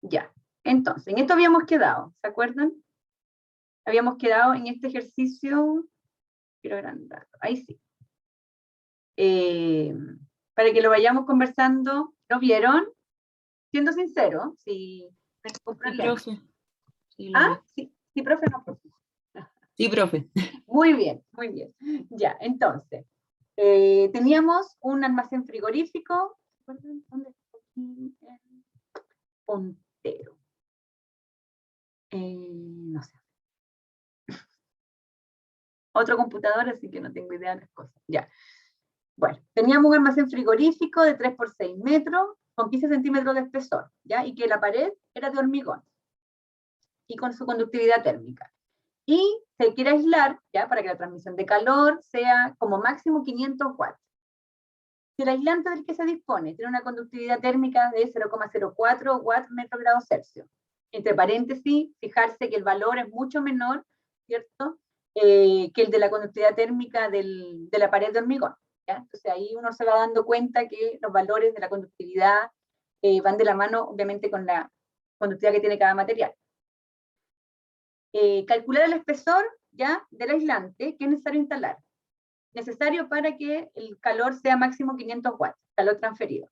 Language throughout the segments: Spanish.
Ya, entonces, en esto habíamos quedado, ¿se acuerdan? Habíamos quedado en este ejercicio, quiero agrandar, ahí sí. Para que lo vayamos conversando, ¿lo vieron? Siendo sincero, si no hay ningún Sí, problema. profe. Sí, Sí, profe, no, profe. Sí, profe. Muy bien, muy bien. Ya, entonces, teníamos un almacén frigorífico, ¿dónde está aquí? El puntero. No sé. Otro computador, así que no tengo idea de las cosas. Ya. Bueno, teníamos un almacén frigorífico de 3 por 6 metros, con 15 centímetros de espesor, ¿ya? Y que la pared era de hormigón, y con su conductividad térmica. Y se quiere aislar, ¿ya? Para que la transmisión de calor sea como máximo 500 watts. Si el aislante del que se dispone tiene una conductividad térmica de 0,04 watts metro grado Celsius, entre paréntesis, fijarse que el valor es mucho menor, ¿cierto? Que el de la conductividad térmica de la pared de hormigón, ¿ya? Entonces ahí uno se va dando cuenta que los valores de la conductividad van de la mano, obviamente, con la conductividad que tiene cada material. Calcular el espesor, ¿ya? Del aislante que es necesario instalar. Necesario para que el calor sea máximo 500 watts, calor transferido.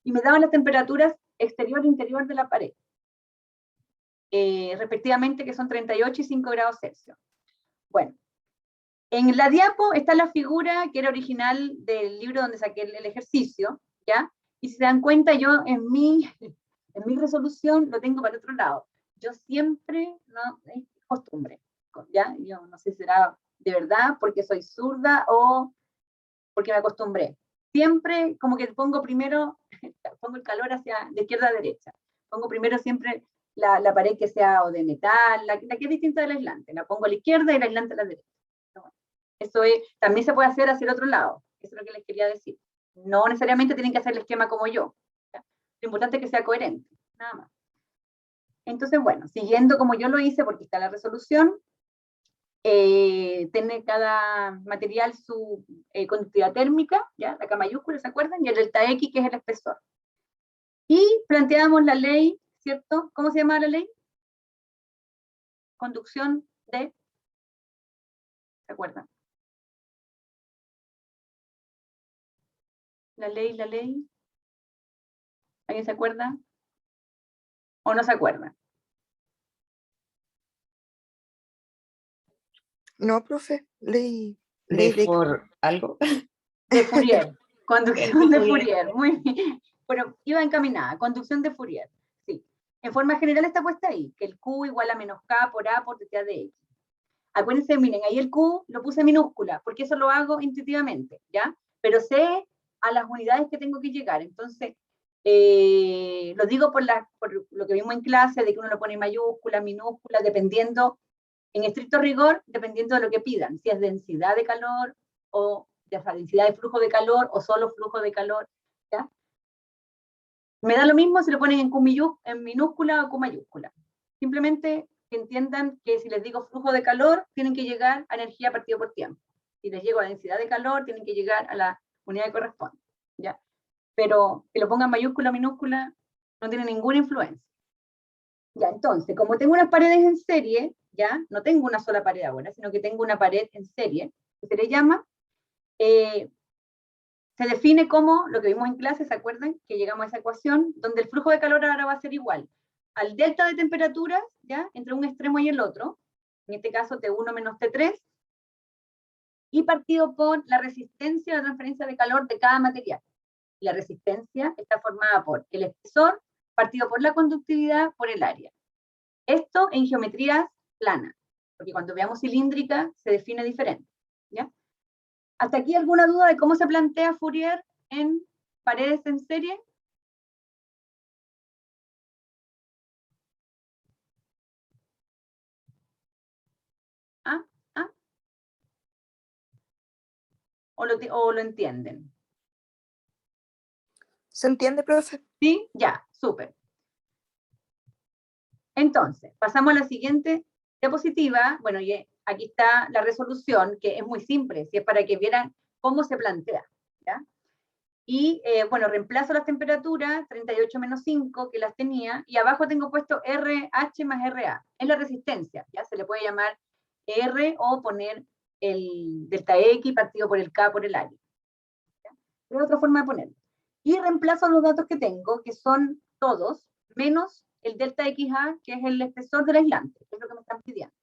Y me daban las temperaturas exterior e interior de la pared, respectivamente, que son 38 y 5 grados Celsius. Bueno, en la diapo está la figura que era original del libro donde saqué el ejercicio, ¿ya? Y si se dan cuenta, yo en mi resolución lo tengo para el otro lado. Yo siempre, no, es costumbre, ¿ya? Yo no sé si será de verdad porque soy zurda o porque me acostumbré. Siempre como que pongo primero, pongo el calor hacia de izquierda a derecha. Pongo primero siempre la pared que sea o de metal, la que es distinta del aislante. La pongo a la izquierda y el aislante a la derecha. Eso es, también se puede hacer hacia el otro lado. Eso es lo que les quería decir. No necesariamente tienen que hacer el esquema como yo. ¿Ya? Lo importante es que sea coherente, nada más. Entonces, bueno, siguiendo como yo lo hice, porque está la resolución, tiene cada material su conductividad térmica, ¿ya? La K mayúscula, ¿se acuerdan? Y el delta X, que es el espesor. Y planteamos la ley, ¿cierto? ¿Cómo se llama la ley? Conducción de, ¿se acuerdan? La ley. ¿Alguien se acuerda? ¿O no se acuerda? No, profe, ley ¿Por algo? De Fourier. Conducción de Fourier. Muy bien. Bueno, iba encaminada. Conducción de Fourier. Sí. En forma general está puesta ahí, que el Q igual a menos K por A por θ de X. Acuérdense, miren, ahí el Q lo puse minúscula, porque eso lo hago intuitivamente, ¿ya? Pero sé a las unidades que tengo que llegar. Entonces, lo digo por lo que vimos en clase, de que uno lo pone mayúscula, minúscula, dependiendo, en estricto rigor, dependiendo de lo que pidan, si es densidad de calor o ya sea densidad de flujo de calor o solo flujo de calor, ¿ya? Me da lo mismo si lo ponen en minúscula o con mayúscula. Simplemente que entiendan que si les digo flujo de calor, tienen que llegar a energía partido por tiempo. Si les llego a densidad de calor, tienen que llegar a la unidad que corresponde, ¿ya? Pero que lo pongan mayúscula o minúscula no tiene ninguna influencia. Ya, entonces, como tengo unas paredes en serie, ya, no tengo una sola pared ahora, sino que tengo una pared en serie, que se le llama, se define como, lo que vimos en clase, ¿se acuerdan? Que llegamos a esa ecuación, donde el flujo de calor ahora va a ser igual al delta de temperaturas, ¿ya? Entre un extremo y el otro, en este caso T1 menos T3, y partido por la resistencia a la transferencia de calor de cada material. Y la resistencia está formada por el espesor, partido por la conductividad, por el área. Esto en geometrías planas, porque cuando veamos cilíndrica se define diferente, ¿ya? ¿Hasta aquí alguna duda de cómo se plantea Fourier en paredes en serie? ¿Ah? ¿Ah? ¿O lo entienden? ¿Se entiende, profe? ¿Sí? Ya, súper. Entonces, pasamos a la siguiente diapositiva. Bueno, y aquí está la resolución, que es muy simple, si es para que vieran cómo se plantea, ¿ya? Y bueno, reemplazo las temperaturas, 38 menos 5, que las tenía, y abajo tengo puesto RH más RA. Es la resistencia, ya se le puede llamar R o poner el delta X partido por el K por el área. Pero es otra forma de ponerlo. Y reemplazo los datos que tengo, que son todos, menos el delta XA, que es el espesor del aislante, que es lo que me están pidiendo.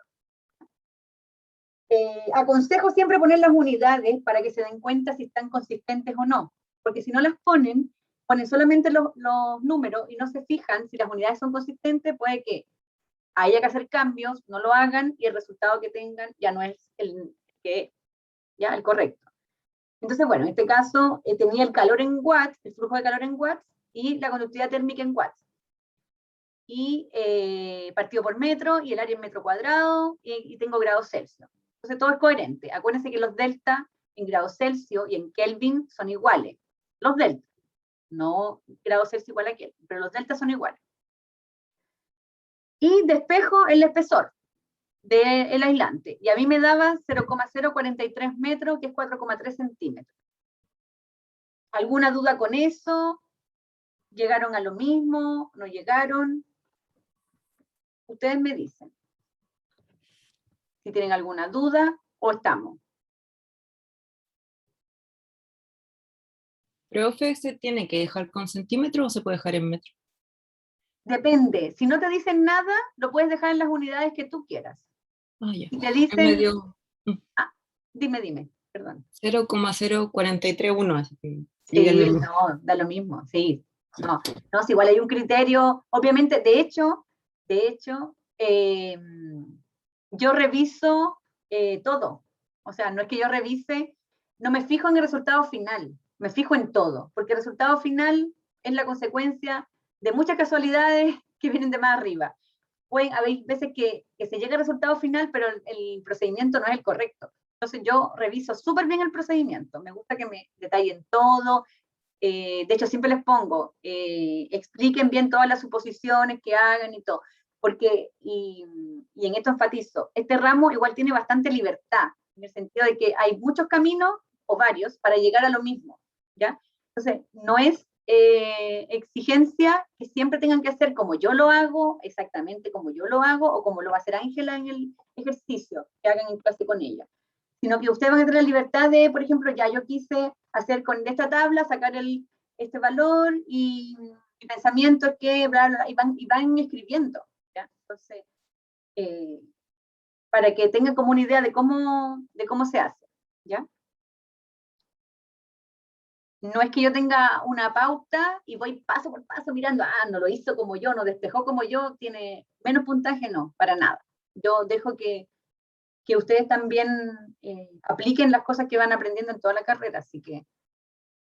Aconsejo siempre poner las unidades para que se den cuenta si están consistentes o no, porque si no las ponen solamente los números y no se fijan si las unidades son consistentes, puede que haya que hacer cambios, no lo hagan y el resultado que tengan ya no es el correcto. Entonces, bueno, en este caso tenía el calor en watts, el flujo de calor en watts y la conductividad térmica en watts. Y partido por metro y el área en metro cuadrado y tengo grados Celsius. Entonces todo es coherente. Acuérdense que los delta en grados Celsius y en Kelvin son iguales. Los delta, no grados Celsius igual a Kelvin, pero los delta son iguales. Y despejo el espesor del aislante. Y a mí me daba 0,043 metros, que es 4,3 centímetros. ¿Alguna duda con eso? ¿Llegaron a lo mismo? ¿No llegaron? Ustedes me dicen si tienen alguna duda o estamos. Profe, ¿se tiene que dejar con centímetros o se puede dejar en metros? Depende. Si no te dicen nada, lo puedes dejar en las unidades que tú quieras. Ah, ya. Si te Me dicen... dio Dime, perdón. 0,0331, así que Sí, no, da lo mismo, sí. No, si igual hay un criterio, obviamente, de hecho, yo reviso todo. O sea, no es que yo revise, no me fijo en el resultado final, me fijo en todo, porque el resultado final es la consecuencia de muchas casualidades que vienen de más arriba. Pueden haber veces que se llega al resultado final, pero el procedimiento no es el correcto. Entonces yo reviso súper bien el procedimiento, me gusta que me detallen todo, de hecho siempre les pongo, expliquen bien todas las suposiciones que hagan y todo, porque, y en esto enfatizo, este ramo igual tiene bastante libertad, en el sentido de que hay muchos caminos, o varios, para llegar a lo mismo, ¿ya? Entonces, no es exigencia que siempre tengan que hacer como yo lo hago, exactamente como yo lo hago, o como lo va a hacer Ángela en el ejercicio que hagan en clase con ella, sino que ustedes van a tener la libertad de, por ejemplo, ya yo quise hacer con esta tabla, sacar este valor, y mi pensamiento es que, bla, bla, y van escribiendo, ¿ya? Entonces, para que tengan como una idea de cómo se hace, ¿ya? No es que yo tenga una pauta y voy paso por paso mirando, no lo hizo como yo, no despejó como yo, tiene menos puntaje, no, para nada. Yo dejo que ustedes también apliquen las cosas que van aprendiendo en toda la carrera, así que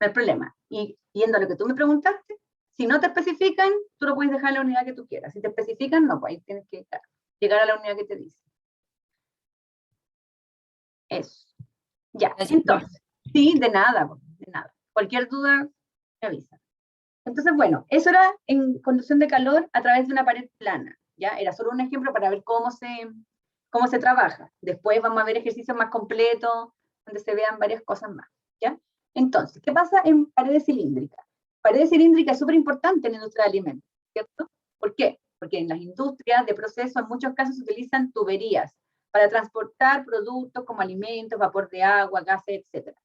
no hay problema. Y yendo a lo que tú me preguntaste, si no te especifican, tú lo puedes dejar en la unidad que tú quieras. Si te especifican, no, pues ahí tienes que llegar a la unidad que te dice. Eso. Ya, entonces, sí, de nada. Cualquier duda, me avisa. Entonces, bueno, eso era en conducción de calor a través de una pared plana, ¿ya? Era solo un ejemplo para ver cómo se trabaja. Después vamos a ver ejercicios más completos, donde se vean varias cosas más, ¿ya? Entonces, ¿qué pasa en paredes cilíndricas? Paredes cilíndricas es súper importante en la industria de alimentos, ¿cierto? ¿Por qué? Porque en las industrias de proceso en muchos casos se utilizan tuberías para transportar productos como alimentos, vapor de agua, gases, etc.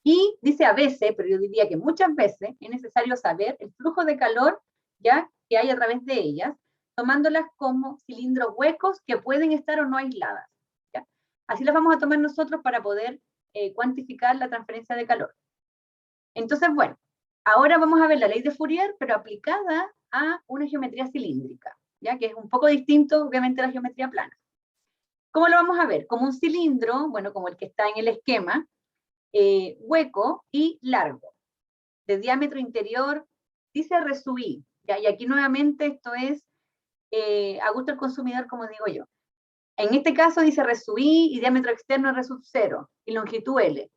Y dice a veces, pero yo diría que muchas veces, es necesario saber el flujo de calor, ¿ya?, que hay a través de ellas, tomándolas como cilindros huecos que pueden estar o no aisladas, ¿ya? Así las vamos a tomar nosotros para poder cuantificar la transferencia de calor. Entonces, bueno, ahora vamos a ver la ley de Fourier, pero aplicada a una geometría cilíndrica, ¿ya?, que es un poco distinto, obviamente, a la geometría plana. ¿Cómo lo vamos a ver? Como un cilindro, bueno, como el que está en el esquema, hueco y largo, de diámetro interior, dice RSUI, ¿ya? Y aquí nuevamente esto es a gusto del consumidor, como digo yo. En este caso dice RSUI y diámetro externo R sub 0 y longitud L,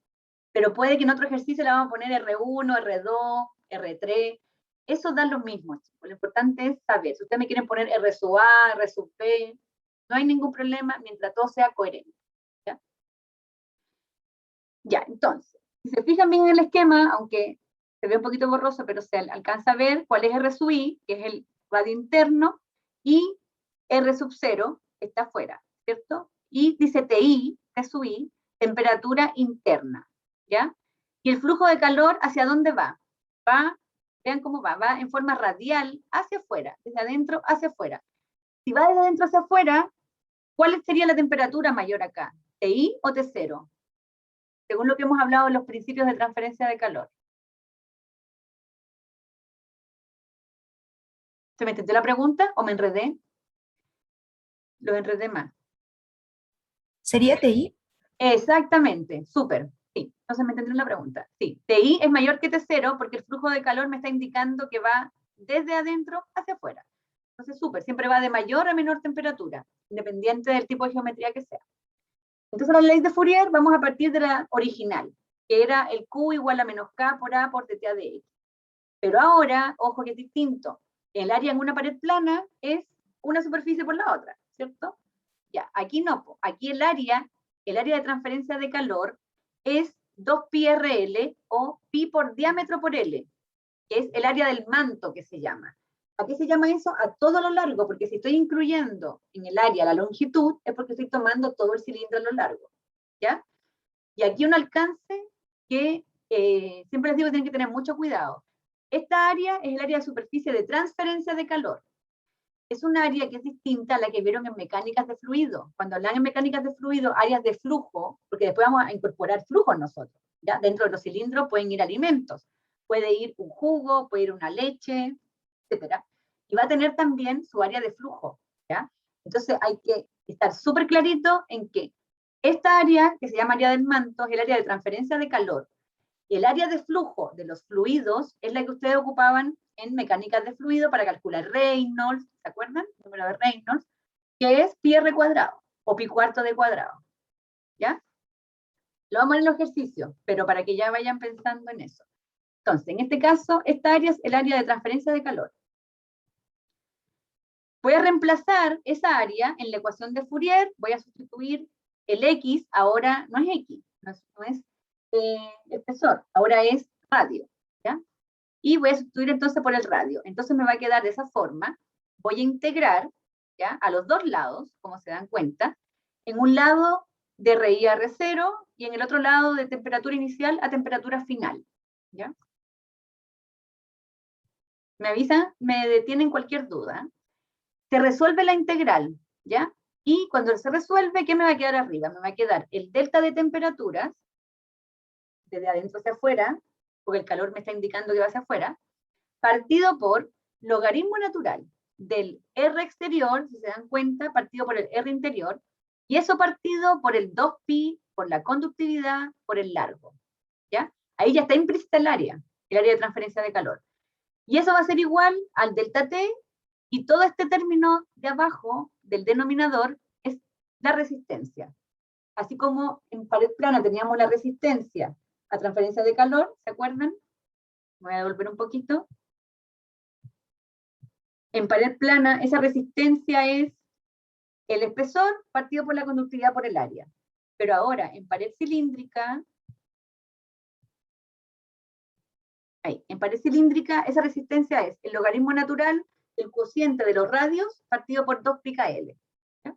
pero puede que en otro ejercicio le vamos a poner R1, R2, R3, eso da lo mismo, chicos. Lo importante es saber, si ustedes me quieren poner R sub A, R sub B, no hay ningún problema mientras todo sea coherente, ¿ya? Ya, entonces, si se fijan bien en el esquema, aunque se ve un poquito borroso, pero se alcanza a ver cuál es R sub I, que es el radio interno, y R sub 0 está afuera, ¿cierto? Y dice TI, T sub I, temperatura interna, ¿ya? Y el flujo de calor, ¿hacia dónde va? Vean cómo va en forma radial hacia afuera, desde adentro hacia afuera. Si va desde adentro hacia afuera, ¿cuál sería la temperatura mayor acá? ¿TI o T0? Según lo que hemos hablado en los principios de transferencia de calor. ¿Se me entendió la pregunta o me enredé? Lo enredé más. ¿Sería TI? Exactamente, súper. Sí, no se me entendió la pregunta. Sí, TI es mayor que T0 porque el flujo de calor me está indicando que va desde adentro hacia afuera. Entonces, súper, siempre va de mayor a menor temperatura, independiente del tipo de geometría que sea. Entonces, la ley de Fourier, vamos a partir de la original, que era el Q igual a menos K por A por θ de X. Pero ahora, ojo que es distinto. El área en una pared plana es una superficie por la otra, ¿cierto? Ya, aquí no, aquí el área de transferencia de calor es 2πrl o pi por diámetro por L, que es el área del manto que se llama. ¿A qué se llama eso? A todo lo largo, porque si estoy incluyendo en el área la longitud, es porque estoy tomando todo el cilindro a lo largo, ¿ya? Y aquí un alcance que siempre les digo que tienen que tener mucho cuidado. Esta área es el área de superficie de transferencia de calor. Es un área que es distinta a la que vieron en mecánicas de fluido. Cuando hablan en mecánicas de fluido, áreas de flujo, porque después vamos a incorporar flujos nosotros, ¿ya? Dentro de los cilindros pueden ir alimentos, puede ir un jugo, puede ir una leche, etcétera. Y va a tener también su área de flujo, ¿ya? Entonces hay que estar súper clarito en que esta área, que se llama área del manto, es el área de transferencia de calor. El área de flujo de los fluidos es la que ustedes ocupaban en mecánicas de fluido para calcular Reynolds, ¿se acuerdan? El número de Reynolds, que es pi r cuadrado, o pi cuarto de cuadrado, ¿ya? Lo vamos a ver en los ejercicios, pero para que ya vayan pensando en eso. Entonces, en este caso, esta área es el área de transferencia de calor. Voy a reemplazar esa área en la ecuación de Fourier, voy a sustituir el X, ahora no es X, no es espesor, ahora es radio, ¿ya? Y voy a sustituir entonces por el radio. Entonces me va a quedar de esa forma. Voy a integrar, ¿ya? A los dos lados, como se dan cuenta, en un lado de RI a R0 y en el otro lado de temperatura inicial a temperatura final, ¿ya? Me avisan, me detienen cualquier duda. Se resuelve la integral, ¿ya? Y cuando se resuelve, ¿qué me va a quedar arriba? Me va a quedar el delta de temperaturas, desde adentro hacia afuera, porque el calor me está indicando que va hacia afuera, partido por logaritmo natural del R exterior, si se dan cuenta, partido por el R interior, y eso partido por el 2pi, por la conductividad, por el largo, ¿ya? Ahí ya está implícita el área de transferencia de calor. Y eso va a ser igual al delta T, y todo este término de abajo, del denominador, es la resistencia. Así como en pared plana teníamos la resistencia a transferencia de calor, ¿se acuerdan? Me voy a devolver un poquito. En pared plana, esa resistencia es el espesor partido por la conductividad por el área. Pero ahora, en pared cilíndrica, en pared cilíndrica, esa resistencia es el logaritmo natural del cociente de los radios partido por 2πkl. ¿Ya?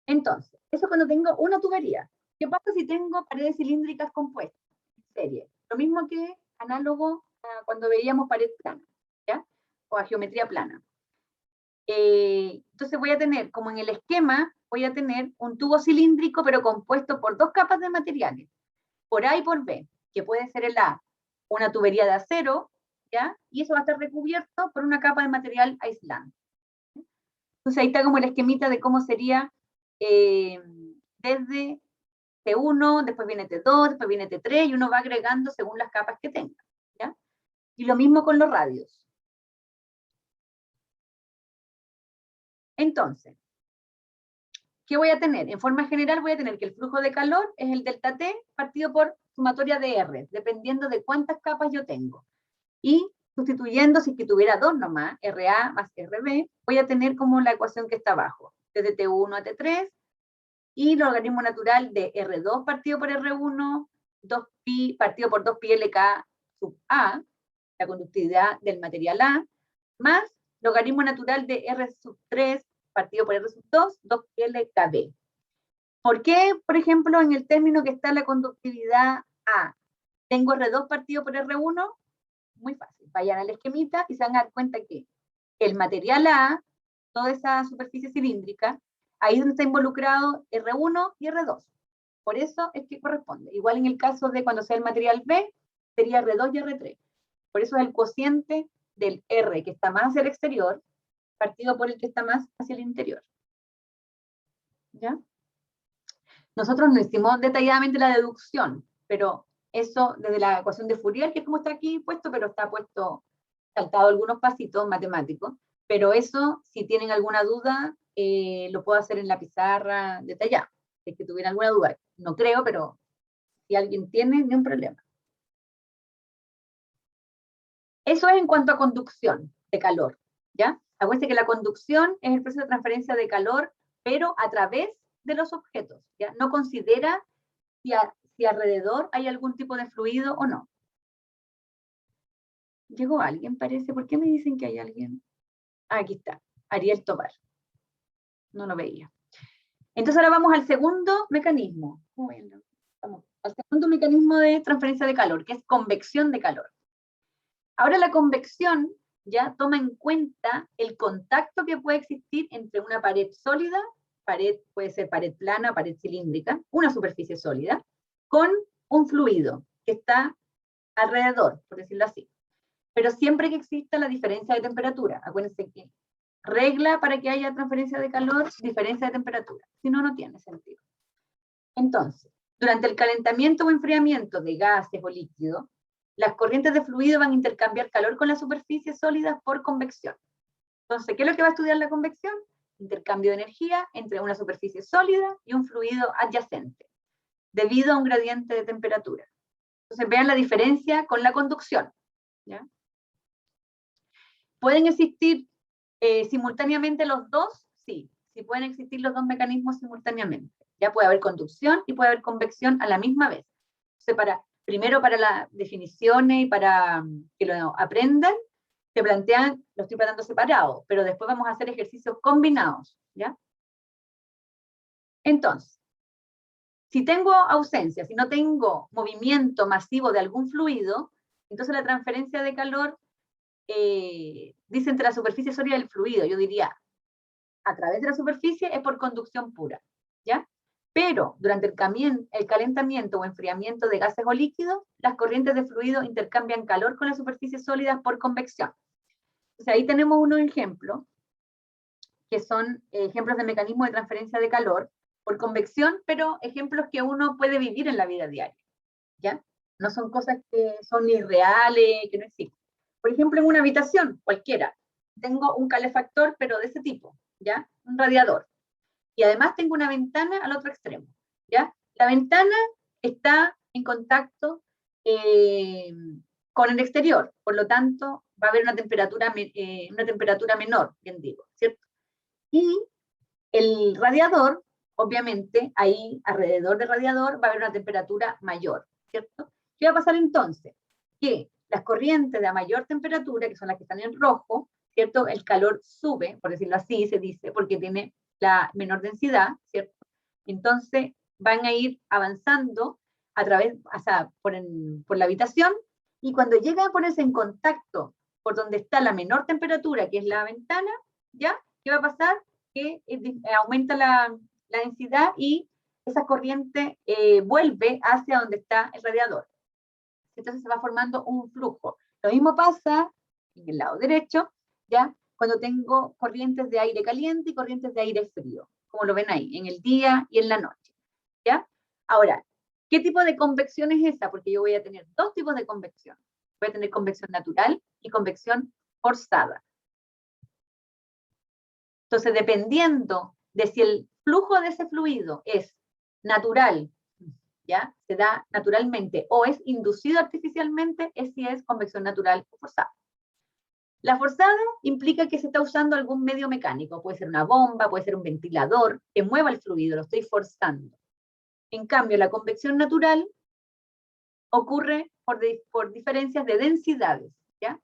Entonces, eso cuando tengo una tubería. ¿Qué pasa si tengo paredes cilíndricas compuestas en serie? Lo mismo que análogo a cuando veíamos pared plana, ¿ya? O a geometría plana. Entonces voy a tener, como en el esquema, voy a tener un tubo cilíndrico, pero compuesto por dos capas de materiales, por A y por B, que puede ser el A, una tubería de acero, ¿ya? Y eso va a estar recubierto por una capa de material aislante. Entonces ahí está como el esquemita de cómo sería desde T1, después viene T2, después viene T3, y uno va agregando según las capas que tenga, ¿ya? Y lo mismo con los radios. Entonces, ¿qué voy a tener? En forma general voy a tener que el flujo de calor es el delta T partido por sumatoria de R, dependiendo de cuántas capas yo tengo. Y sustituyendo, si que tuviera dos nomás, RA más RB, voy a tener como la ecuación que está abajo, desde T1 a T3, y el logaritmo natural de R2 partido por R1 2pi partido por 2pi LK sub A, la conductividad del material A, más logaritmo natural de R sub 3 partido por R sub 2, 2pi LKB. ¿Por qué, por ejemplo, en el término que está la conductividad A, tengo R2 partido por R1? Muy fácil. Vayan al esquemita y se van a dar cuenta que el material A, toda esa superficie cilíndrica, ahí es donde está involucrado R1 y R2. Por eso es que corresponde. Igual en el caso de cuando sea el material B, sería R2 y R3. Por eso es el cociente del R que está más hacia el exterior, partido por el que está más hacia el interior. ¿Ya? Nosotros no hicimos detalladamente la deducción, pero eso desde la ecuación de Fourier, que es como está aquí puesto, pero está puesto, saltado algunos pasitos matemáticos, pero eso, si tienen alguna duda, lo puedo hacer en la pizarra detallada, si es que tuvieran alguna duda. No creo, pero si alguien tiene, ni un problema. Eso es en cuanto a conducción de calor, ¿ya? Acuérdense que la conducción es el proceso de transferencia de calor, pero a través de los objetos, ¿ya? No considera si alrededor hay algún tipo de fluido o no. ¿Llegó alguien, parece? ¿Por qué me dicen que hay alguien? Ah, aquí está, Ariel Tobar. No lo veía. Entonces ahora vamos al segundo mecanismo. Bueno, vamos al segundo mecanismo de transferencia de calor, que es convección de calor. Ahora la convección ya toma en cuenta el contacto que puede existir entre una pared sólida, puede ser pared plana, pared cilíndrica, una superficie sólida, con un fluido que está alrededor, por decirlo así. Pero siempre que exista la diferencia de temperatura. Acuérdense que regla para que haya transferencia de calor, diferencia de temperatura. Si no, no tiene sentido. Entonces, durante el calentamiento o enfriamiento de gases o líquidos, las corrientes de fluido van a intercambiar calor con las superficies sólidas por convección. Entonces, ¿qué es lo que va a estudiar la convección? Intercambio de energía entre una superficie sólida y un fluido adyacente, debido a un gradiente de temperatura. Entonces, vean la diferencia con la conducción, ¿ya? ¿Pueden existir simultáneamente los dos? Sí, sí pueden existir los dos mecanismos simultáneamente. Ya puede haber conducción y puede haber convección a la misma vez. Entonces, primero para las definiciones y para que lo aprendan, se plantean, lo estoy planteando separado, pero después vamos a hacer ejercicios combinados, ¿ya? Entonces, si tengo ausencia, si no tengo movimiento masivo de algún fluido, entonces la transferencia de calor dice entre la superficie sólida y el fluido. Yo diría, a través de la superficie es por conducción pura, ¿ya? Pero durante el calentamiento o enfriamiento de gases o líquidos, las corrientes de fluido intercambian calor con las superficies sólidas por convección. O sea, ahí tenemos unos ejemplos, que son ejemplos de mecanismos de transferencia de calor por convección, pero ejemplos que uno puede vivir en la vida diaria, ¿ya? No son cosas que son irreales, que no existen. Por ejemplo, en una habitación, cualquiera, tengo un calefactor, pero de ese tipo, ¿ya? Un radiador. Y además tengo una ventana al otro extremo, ¿ya? La ventana está en contacto con el exterior, por lo tanto, va a haber una temperatura menor, bien digo, ¿cierto? Y el radiador, obviamente, ahí alrededor del radiador va a haber una temperatura mayor, ¿cierto? ¿Qué va a pasar entonces? Que las corrientes de mayor temperatura, que son las que están en rojo, ¿cierto? El calor sube, por decirlo así, se dice, porque tiene la menor densidad, ¿cierto? Entonces van a ir avanzando a través, o sea, por la habitación, y cuando llegan a ponerse en contacto por donde está la menor temperatura, que es la ventana, ¿ya? ¿Qué va a pasar? Que aumenta la densidad y esa corriente vuelve hacia donde está el radiador. Entonces se va formando un flujo. Lo mismo pasa en el lado derecho, ¿ya? Cuando tengo corrientes de aire caliente y corrientes de aire frío, como lo ven ahí, en el día y en la noche, ¿ya? Ahora, ¿qué tipo de convección es esa? Porque yo voy a tener dos tipos de convección. Voy a tener convección natural y convección forzada. Entonces, dependiendo de si el flujo de ese fluido es natural, ¿ya? Se da naturalmente, o es inducido artificialmente, es si es convección natural o forzada. La forzada implica que se está usando algún medio mecánico, puede ser una bomba, puede ser un ventilador, que mueva el fluido, lo estoy forzando. En cambio, la convección natural ocurre por diferencias de densidades, ¿ya?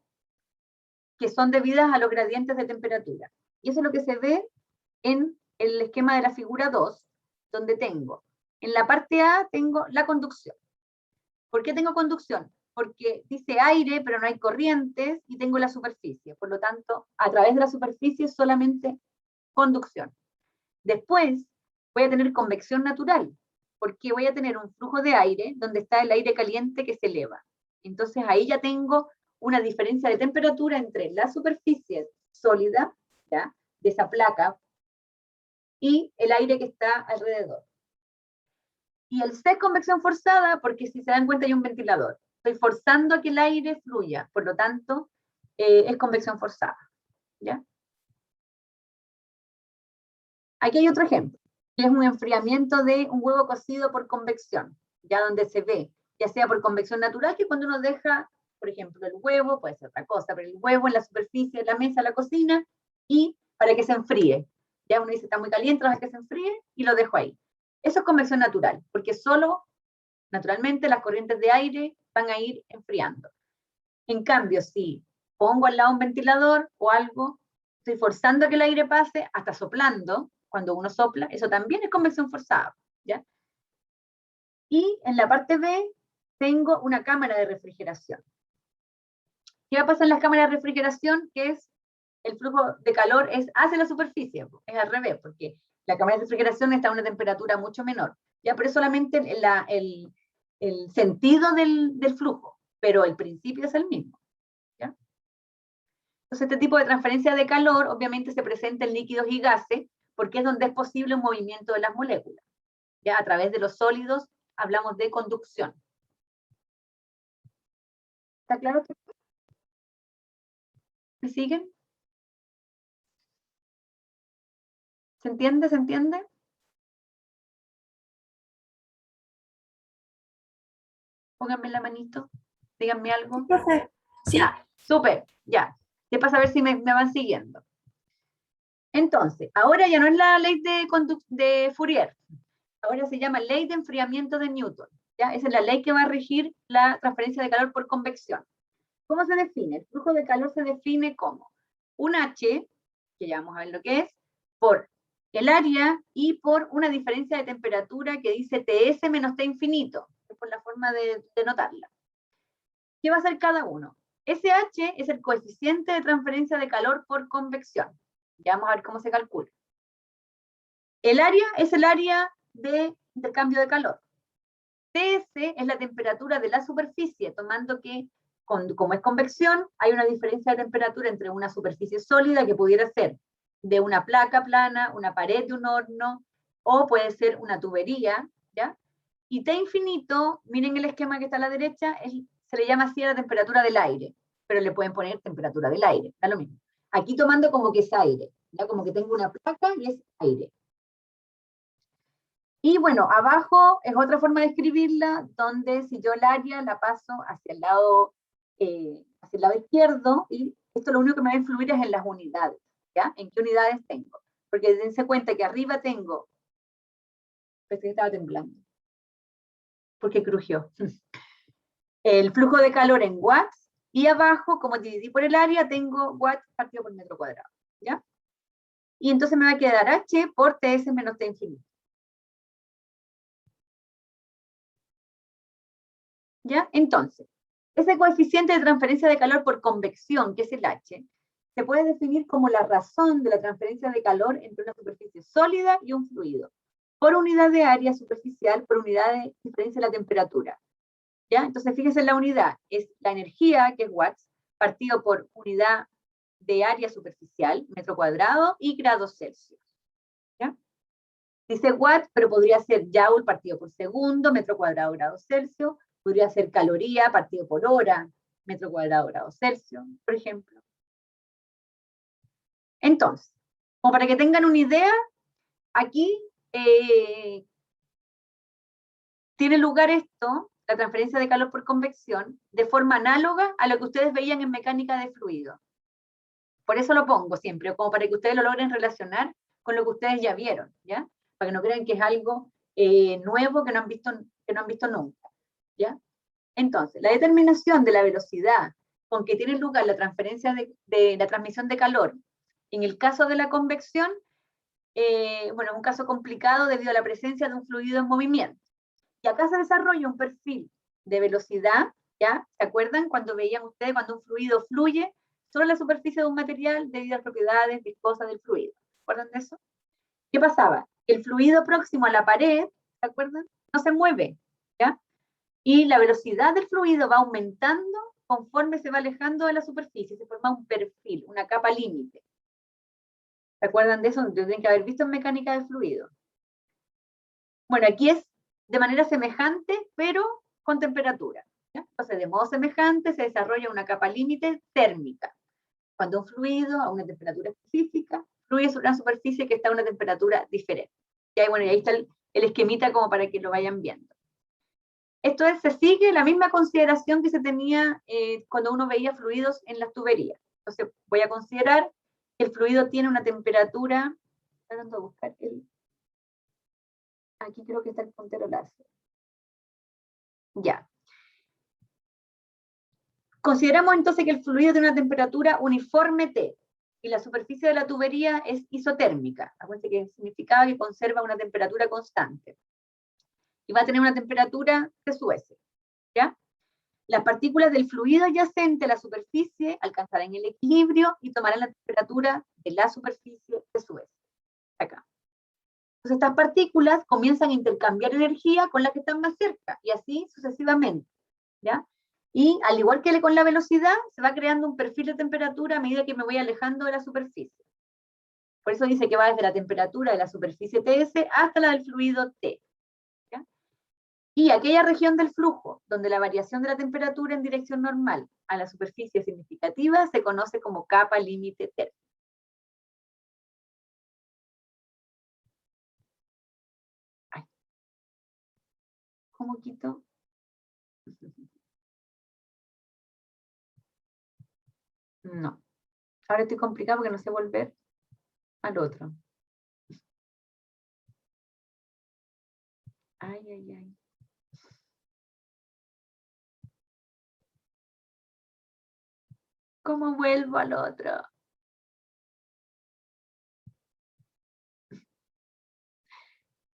Que son debidas a los gradientes de temperatura. Y eso es lo que se ve en el esquema de la figura 2, donde tengo, en la parte A tengo la conducción. ¿Por qué tengo conducción? Porque dice aire, pero no hay corrientes, y tengo la superficie. Por lo tanto, a través de la superficie solamente conducción. Después voy a tener convección natural, porque voy a tener un flujo de aire donde está el aire caliente que se eleva. Entonces ahí ya tengo una diferencia de temperatura entre la superficie sólida, ¿ya?, de esa placa, y el aire que está alrededor. Y el C es convección forzada, porque si se dan cuenta hay un ventilador. Estoy forzando a que el aire fluya, por lo tanto, es convección forzada, ¿ya? Aquí hay otro ejemplo, que es un enfriamiento de un huevo cocido por convección, ya donde se ve, ya sea por convección natural, que cuando uno deja, por ejemplo, el huevo, puede ser otra cosa, pero el huevo en la superficie de la mesa, la cocina, y para que se enfríe. Ya uno dice, está muy caliente, deja que se enfríe, y lo dejo ahí. Eso es convección natural, porque solo, naturalmente, las corrientes de aire van a ir enfriando. En cambio, si pongo al lado un ventilador o algo, estoy forzando a que el aire pase, hasta soplando, cuando uno sopla, eso también es convección forzada, ¿ya? Y en la parte B tengo una cámara de refrigeración. ¿Qué va a pasar en las cámaras de refrigeración? Que es el flujo de calor es hacia la superficie, es al revés, porque la cámara de refrigeración está a una temperatura mucho menor, ya, pero es solamente el sentido del flujo, pero el principio es el mismo, ¿ya? Entonces este tipo de transferencia de calor obviamente se presenta en líquidos y gases, porque es donde es posible un movimiento de las moléculas, ya, a través de los sólidos hablamos de conducción. ¿Está claro? ¿Me siguen? ¿Se entiende? ¿Se entiende? Pónganme la manito, díganme algo. Profe, sí. Ya, súper, ya. Ya para saber si me van siguiendo. Entonces, ahora ya no es la ley de Fourier, ahora se llama ley de enfriamiento de Newton. ¿Ya? Esa es la ley que va a regir la transferencia de calor por convección. ¿Cómo se define? El flujo de calor se define como un H, que ya vamos a ver lo que es, por el área y por una diferencia de temperatura que dice TS menos T infinito, es por la forma de notarla. ¿Qué va a ser cada uno? SH es el coeficiente de transferencia de calor por convección. Ya vamos a ver cómo se calcula. El área es el área de intercambio de calor. TS es la temperatura de la superficie, tomando que, como es convección, hay una diferencia de temperatura entre una superficie sólida, que pudiera ser de una placa plana, una pared de un horno, o puede ser una tubería, ¿ya? Y T infinito, miren el esquema que está a la derecha, se le llama así a la temperatura del aire, pero le pueden poner temperatura del aire, da lo mismo. Aquí tomando como que es aire, ¿ya? Como que tengo una placa y es aire. Y bueno, abajo es otra forma de escribirla, donde si yo el área la paso hacia el lado izquierdo, y esto lo único que me va a influir es en las unidades, ¿ya? ¿En qué unidades tengo? Porque dense cuenta que arriba tengo, pensé que estaba temblando, porque crujió. El flujo de calor en watts, y abajo, como dividí por el área, tengo watts partido por metro cuadrado, ¿ya? Y entonces me va a quedar H por TS menos T infinito. ¿Ya? Entonces, ese coeficiente de transferencia de calor por convección, que es el H, se puede definir como la razón de la transferencia de calor entre una superficie sólida y un fluido, por unidad de área superficial, por unidad de diferencia de la temperatura. ¿Ya? Entonces, fíjense en la unidad, es la energía, que es watts, partido por unidad de área superficial, metro cuadrado, y grados Celsius. ¿Ya? Dice watt, pero podría ser joule partido por segundo, metro cuadrado, grados Celsius, podría ser caloría partido por hora, metro cuadrado, grados Celsius, por ejemplo. Entonces, como para que tengan una idea, aquí tiene lugar esto, la transferencia de calor por convección, de forma análoga a lo que ustedes veían en mecánica de fluido. Por eso lo pongo siempre, como para que ustedes lo logren relacionar con lo que ustedes ya vieron, ¿ya? Para que no crean que es algo nuevo que no han visto nunca, ¿ya? Entonces, la determinación de la velocidad con que tiene lugar la transferencia de la transmisión de calor, en el caso de la convección, bueno, es un caso complicado debido a la presencia de un fluido en movimiento. Y acá se desarrolla un perfil de velocidad, ¿ya? ¿Se acuerdan cuando veían ustedes cuando un fluido fluye sobre la superficie de un material debido a las propiedades viscosas del fluido? ¿Se acuerdan de eso? ¿Qué pasaba? El fluido próximo a la pared, ¿se acuerdan? No se mueve, ¿ya? Y la velocidad del fluido va aumentando conforme se va alejando de la superficie, se forma un perfil, una capa límite. ¿Se acuerdan de eso? Lo tienen que haber visto en mecánica del fluido. Bueno, aquí es de manera semejante, pero con temperatura, ¿ya? Entonces, de modo semejante se desarrolla una capa límite térmica. Cuando un fluido a una temperatura específica fluye sobre una superficie que está a una temperatura diferente. Y bueno, y ahí está el esquemita como para que lo vayan viendo. Esto es, se sigue la misma consideración que se tenía cuando uno veía fluidos en las tuberías. Entonces, voy a considerar que el fluido tiene una temperatura, tratando de buscar aquí creo que está el puntero láser. Ya. Consideramos entonces que el fluido tiene una temperatura uniforme T, y la superficie de la tubería es isotérmica. Acuérdense que significaba que conserva una temperatura constante. Y va a tener una temperatura T sub S, ¿ya? Las partículas del fluido adyacente a la superficie alcanzarán el equilibrio y tomarán la temperatura de la superficie T sub S. Acá. Entonces estas partículas comienzan a intercambiar energía con las que están más cerca, y así sucesivamente, ¿ya? Y al igual que con la velocidad, se va creando un perfil de temperatura a medida que me voy alejando de la superficie. Por eso dice que va desde la temperatura de la superficie TS hasta la del fluido T. ¿Ya? Y aquella región del flujo, donde la variación de la temperatura en dirección normal a la superficie significativa, se conoce como capa límite térmica. ¿Cómo quito? No. Ahora estoy complicado porque no sé volver al otro. Ay, ay, ay. ¿Cómo vuelvo al otro?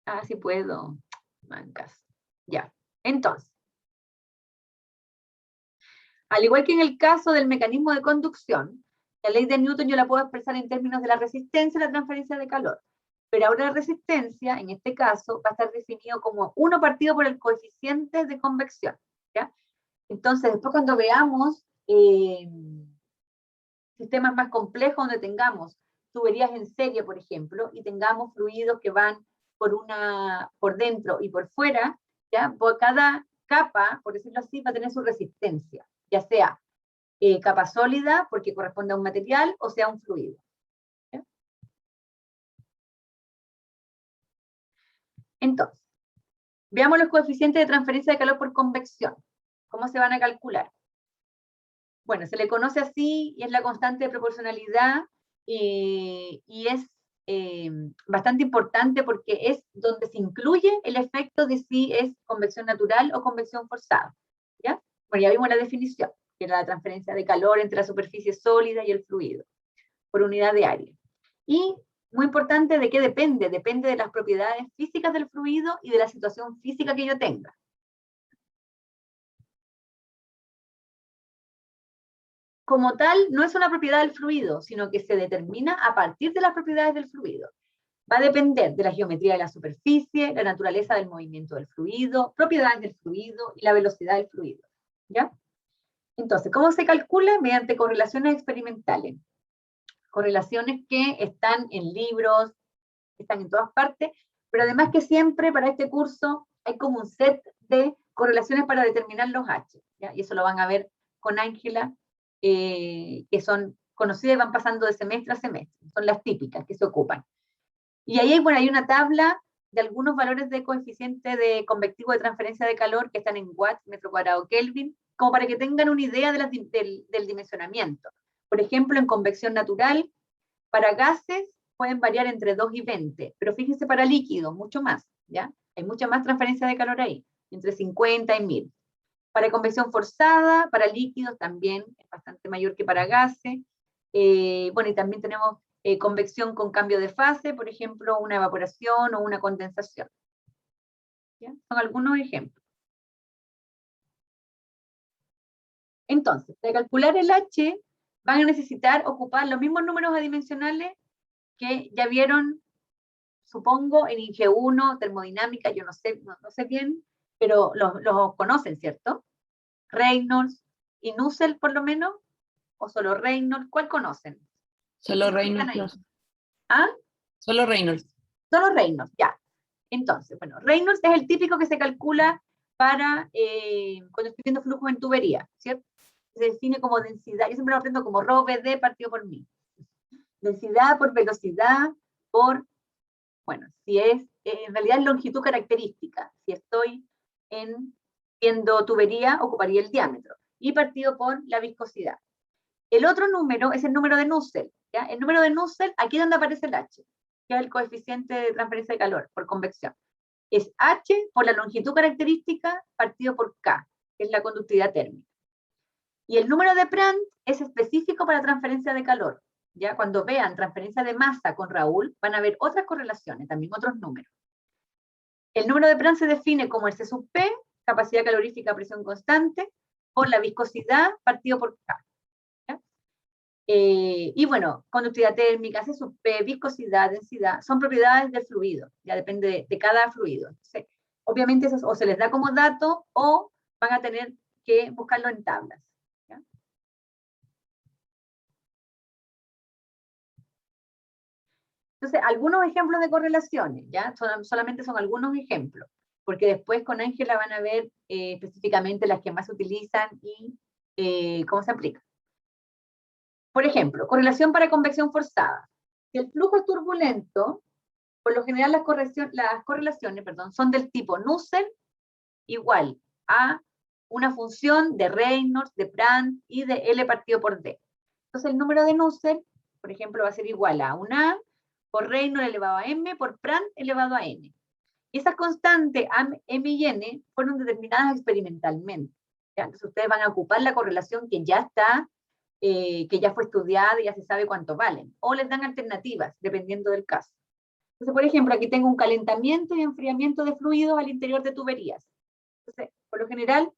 Ah, sí puedo. Mancas. Ya. Entonces, al igual que en el caso del mecanismo de conducción, la ley de Newton yo la puedo expresar en términos de la resistencia y la transferencia de calor. Pero ahora la resistencia, en este caso, va a estar definido como 1 partido por el coeficiente de convección, ¿ya? Entonces, después cuando veamos sistemas más complejos donde tengamos tuberías en serie, por ejemplo, y tengamos fluidos que van por dentro y por fuera, ¿ya? Por cada capa, por decirlo así, va a tener su resistencia, ya sea capa sólida, porque corresponde a un material, o sea un fluido. ¿Ya? Entonces, veamos los coeficientes de transferencia de calor por convección. ¿Cómo se van a calcular? Bueno, se le conoce así y es la constante de proporcionalidad y es bastante importante porque es donde se incluye el efecto de si es convección natural o convección forzada. ¿Ya? Bueno, ya vimos la definición, que era la transferencia de calor entre la superficie sólida y el fluido, por unidad de área. Y muy importante, ¿de qué depende? Depende de las propiedades físicas del fluido y de la situación física que yo tenga. Como tal, no es una propiedad del fluido, sino que se determina a partir de las propiedades del fluido. Va a depender de la geometría de la superficie, la naturaleza del movimiento del fluido, propiedades del fluido y la velocidad del fluido. ¿Ya? Entonces, ¿cómo se calcula? Mediante correlaciones experimentales. Correlaciones que están en libros, están en todas partes, pero además que siempre para este curso hay como un set de correlaciones para determinar los H, ¿ya? Y eso lo van a ver con Ángela, que son conocidas y van pasando de semestre a semestre, son las típicas que se ocupan. Y ahí bueno, hay una tabla de algunos valores de coeficiente de convectivo de transferencia de calor que están en watts, metro cuadrado, Kelvin, como para que tengan una idea de del dimensionamiento. Por ejemplo, en convección natural, para gases pueden variar entre 2 y 20, pero fíjense para líquidos, mucho más, ¿ya? Hay mucha más transferencia de calor ahí, entre 50 y 1000. Para convección forzada, para líquidos también es bastante mayor que para gases. Bueno, y también tenemos convección con cambio de fase, por ejemplo, una evaporación o una condensación. ¿Ya? Son algunos ejemplos. Entonces, para calcular el H, van a necesitar ocupar los mismos números adimensionales que ya vieron, supongo, en INGE 1, termodinámica, yo no sé, no sé bien, pero los conocen, ¿cierto? Reynolds y Nusselt, por lo menos, o solo Reynolds, ¿cuál conocen? Solo Reynolds. ¿Ah? Solo Reynolds. Solo Reynolds, ya. Entonces, bueno, Reynolds es el típico que se calcula para cuando estoy viendo flujos en tubería, ¿cierto? Se define como densidad, yo siempre lo aprendo como ρ d partido por mí. Densidad por velocidad por, bueno, si es, en realidad es longitud característica. Si estoy viendo tubería, ocuparía el diámetro. Y partido por la viscosidad. El otro número es el número de Nusselt, ¿ya? El número de Nusselt, aquí es donde aparece el H, que es el coeficiente de transferencia de calor por convección. Es H por la longitud característica partido por K, que es la conductividad térmica. Y el número de Prandtl es específico para transferencia de calor. ¿Ya? Cuando vean transferencia de masa con Raúl, van a ver otras correlaciones, también otros números. El número de Prandtl se define como el C sub P, capacidad calorífica a presión constante, por la viscosidad partido por K. Y bueno, conductividad térmica, C sub P, viscosidad, densidad, son propiedades del fluido, ya depende de cada fluido. Entonces, obviamente eso o se les da como dato o van a tener que buscarlo en tablas. ¿Ya? Entonces, algunos ejemplos de correlaciones, ¿ya? Solamente son algunos ejemplos, porque después con Ángela van a ver específicamente las que más se utilizan y cómo se aplican. Por ejemplo, correlación para convección forzada. Si el flujo es turbulento, por lo general las correlaciones son del tipo Nusselt igual a una función de Reynolds, de Prandtl y de L partido por D. Entonces el número de Nusselt, por ejemplo, va a ser igual a una A por Reynolds elevado a M por Prandtl elevado a N. Y esas constantes M y N fueron determinadas experimentalmente. ¿Ya? Entonces ustedes van a ocupar la correlación que ya está, que ya fue estudiada y ya se sabe cuánto valen. O les dan alternativas, dependiendo del caso. Entonces, por ejemplo, aquí tengo un calentamiento y enfriamiento de fluidos al interior de tuberías. Entonces, por lo general,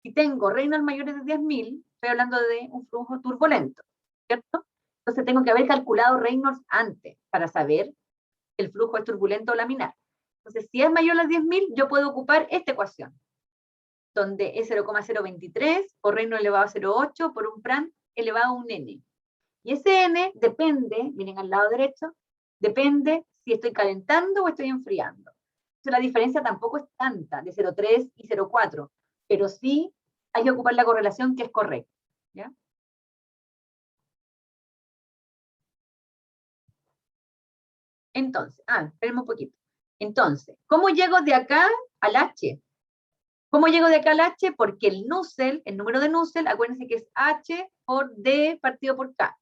si tengo Reynolds mayores de 10.000, estoy hablando de un flujo turbulento, ¿cierto? Entonces tengo que haber calculado Reynolds antes para saber si el flujo es turbulento o laminar. Entonces, si es mayor a 10.000, yo puedo ocupar esta ecuación, donde es 0,023 por Reynolds elevado a 0,8 por un Prandtl elevado a un N. Y ese N depende, miren al lado derecho, depende si estoy calentando o estoy enfriando. Entonces, la diferencia tampoco es tanta, de 0,3 y 0,4, pero sí hay que ocupar la correlación que es correcta. ¿Ya? Entonces, espérenme un poquito. Entonces, ¿cómo llego de acá al H? ¿Cómo llego de acá al H? Porque el Nusselt, el número de Nusselt, acuérdense que es H por D partido por K.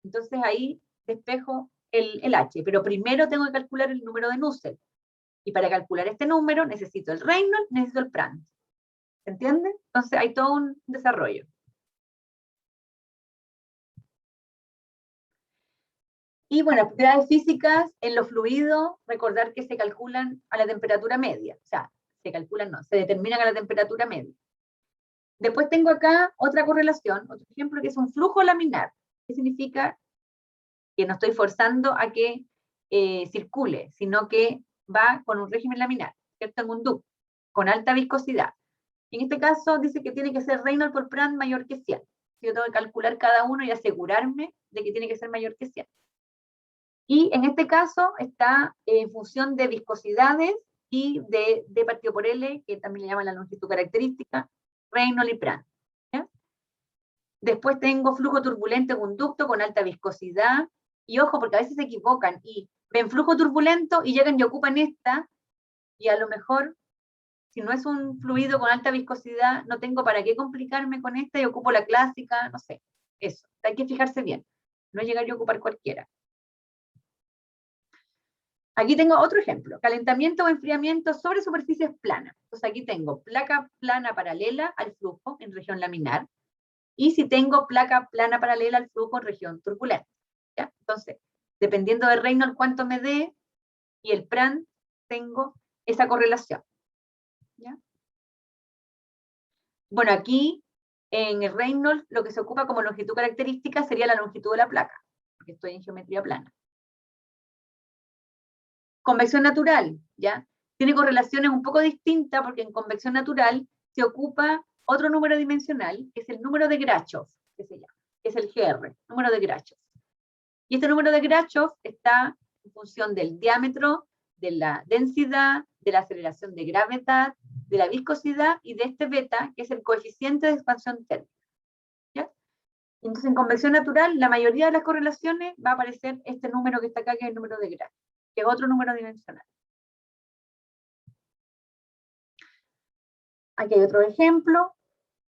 Entonces ahí despejo el H, pero primero tengo que calcular el número de Nusselt. Y para calcular este número necesito el Reynolds, necesito el Prandtl. ¿Se entiende? Entonces hay todo un desarrollo. Y bueno, propiedades físicas en los fluidos, recordar que se calculan a la temperatura media. O sea, se calculan no, se determinan a la temperatura media. Después tengo acá otra correlación, otro ejemplo, que es un flujo laminar. ¿Qué significa? Que no estoy forzando a que circule, sino que va con un régimen laminar, ¿cierto? En un ducto, con alta viscosidad. En este caso dice que tiene que ser Reynolds por Prandtl mayor que 100. Yo tengo que calcular cada uno y asegurarme de que tiene que ser mayor que 100. Y en este caso está en función de viscosidades y de D partido por L, que también le llaman la longitud característica, Reynolds y Prandtl. ¿Ya? Después tengo flujo turbulento en un ducto con alta viscosidad. Y ojo, porque a veces se equivocan y ven flujo turbulento y llegan y ocupan esta, y a lo mejor, si no es un fluido con alta viscosidad, no tengo para qué complicarme con esta y ocupo la clásica, no sé. Eso, hay que fijarse bien. No llegar y ocupar cualquiera. Aquí tengo otro ejemplo, calentamiento o enfriamiento sobre superficies planas. Entonces aquí tengo placa plana paralela al flujo en región laminar, y si tengo placa plana paralela al flujo en región turbulenta. ¿Ya? Entonces, dependiendo de Reynolds cuánto me dé, y el Prandtl, tengo esa correlación. ¿Ya? Bueno, aquí en el Reynolds lo que se ocupa como longitud característica sería la longitud de la placa, porque estoy en geometría plana. Convección natural, ¿ya? Tiene correlaciones un poco distintas porque en convección natural se ocupa otro número dimensional, que es el número de Grachov, que se llama, que es el GR, número de Grachov. Y este número de Grachov está en función del diámetro, de la densidad, de la aceleración de gravedad, de la viscosidad y de este beta, que es el coeficiente de expansión térmica. ¿Ya? Entonces, en convección natural, la mayoría de las correlaciones va a aparecer este número que está acá, que es el número de Grachov, que es otro número dimensional. Aquí hay otro ejemplo,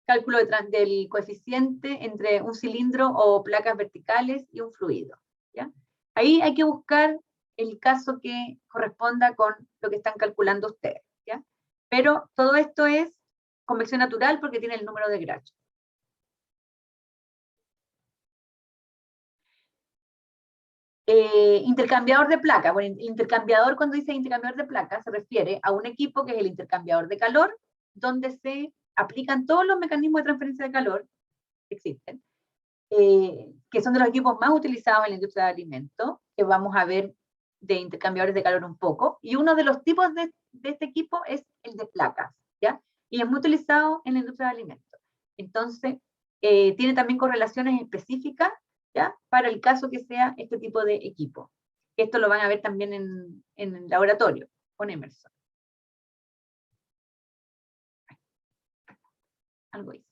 cálculo del coeficiente entre un cilindro o placas verticales y un fluido. ¿Ya? Ahí hay que buscar el caso que corresponda con lo que están calculando ustedes. ¿Ya? Pero todo esto es convección natural porque tiene el número de Grachov. Intercambiador de placa. Bueno, el intercambiador, cuando dice intercambiador de placa, se refiere a un equipo que es el intercambiador de calor, donde se aplican todos los mecanismos de transferencia de calor que existen, que son de los equipos más utilizados en la industria de alimentos, que vamos a ver de intercambiadores de calor un poco, y uno de los tipos de este equipo es el de placas, ¿ya? Y es muy utilizado en la industria de alimentos. Entonces, tiene también correlaciones específicas, ¿ya? Para el caso que sea este tipo de equipo. Esto lo van a ver también en el laboratorio, con Emerson. Algo hice.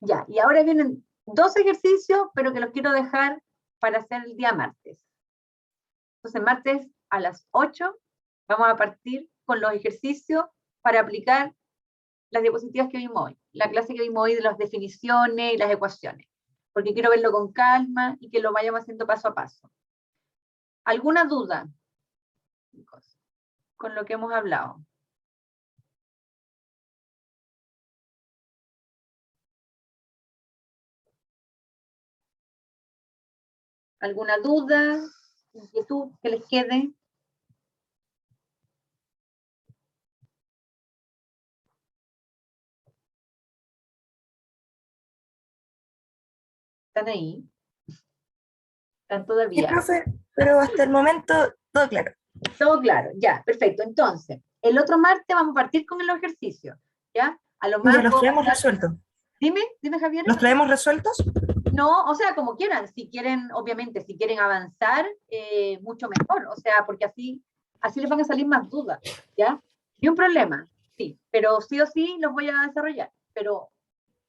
Ya, y ahora vienen dos ejercicios, pero que los quiero dejar para hacer el día martes. Entonces, martes a las 8 vamos a partir con los ejercicios para aplicar las diapositivas que vimos hoy, la clase que vimos hoy de las definiciones y las ecuaciones, porque quiero verlo con calma y que lo vayamos haciendo paso a paso. ¿Alguna duda con lo que hemos hablado? ¿Alguna duda, inquietud que les quede? ¿Están ahí? ¿Están Sí, todavía? profe, pero hasta el momento todo claro. Todo claro, ya, perfecto. Entonces, el otro martes vamos a partir con los ejercicios, ¿ya? A lo más ¿Ya los traemos dar... resueltos? Dime, Javier. ¿Los traemos resueltos? No, o sea, como quieran. Si quieren, obviamente, si quieren avanzar, mucho mejor. O sea, porque así les van a salir más dudas, ¿ya? Ni un problema, sí, pero sí o sí los voy a desarrollar. Pero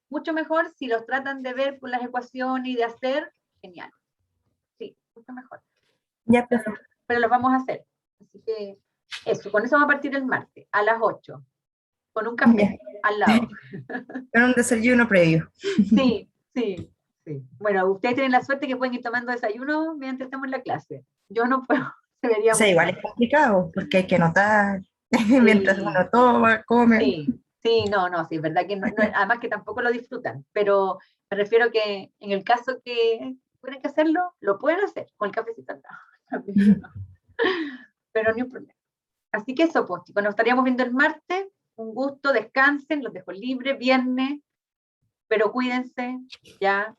mucho mejor si los tratan de ver por las ecuaciones y de hacer, genial. Sí, mucho mejor. Ya, profe. Pero los vamos a hacer. Así que eso, con eso vamos a partir el martes, a las 8, con un café al lado. Con un desayuno previo. Sí, sí, sí. Bueno, ustedes tienen la suerte que pueden ir tomando desayuno mientras estamos en la clase. Yo no puedo, se vería O sea, muy igual mal. es complicado, porque hay que anotar mientras uno toma, come. Sí, sí, no, sí, es verdad que además que tampoco lo disfrutan, pero me refiero que en el caso que tienen que hacerlo, lo pueden hacer con el cafecito al lado. Pero ni un problema. Así que eso, pues, chicos, nos estaríamos viendo el martes. Un gusto, descansen, los dejo libres, viernes, pero cuídense, ya,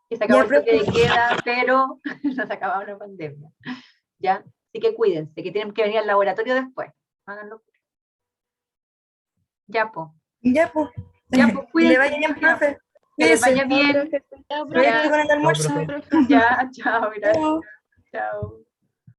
que se acabó Ya, el toque de profe. queda, pero no se acababa la pandemia, ya, así que cuídense, que tienen que venir al laboratorio después, háganlo. Ya, pues, Ya, pues. Que le cuídense vaya bien, mucho, profe. que les Cuídese. vaya bien, Chao, profe. Provecho con el ya, almuerzo. ya, chao, gracias, Chao. chao.